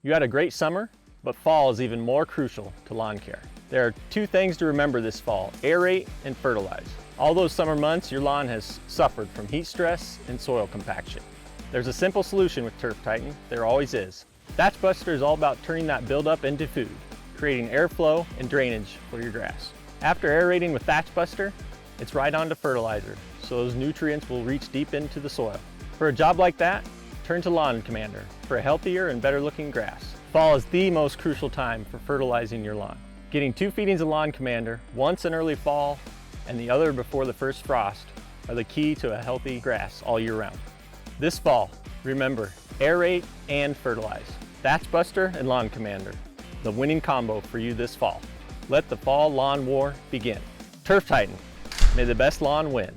You had a great summer, but fall is even more crucial to lawn care. There are two things to remember this fall: aerate and fertilize. All those summer months, your lawn has suffered from heat stress and soil compaction. There's a simple solution with Turf Titan, there always is. Thatch Buster is all about turning that buildup into food, creating airflow and drainage for your grass. After aerating with Thatch Buster, it's right on to fertilizer, so those nutrients will reach deep into the soil. For a job like that, turn to Lawn Commander for a healthier and better looking grass. Fall is the most crucial time for fertilizing your lawn. Getting 2 feedings of Lawn Commander, once in early fall and the other before the first frost, are the key to a healthy grass all year round. This fall, remember, aerate and fertilize. Thatch Buster and Lawn Commander, the winning combo for you this fall. Let the fall lawn war begin. Turf Titan, may the best lawn win.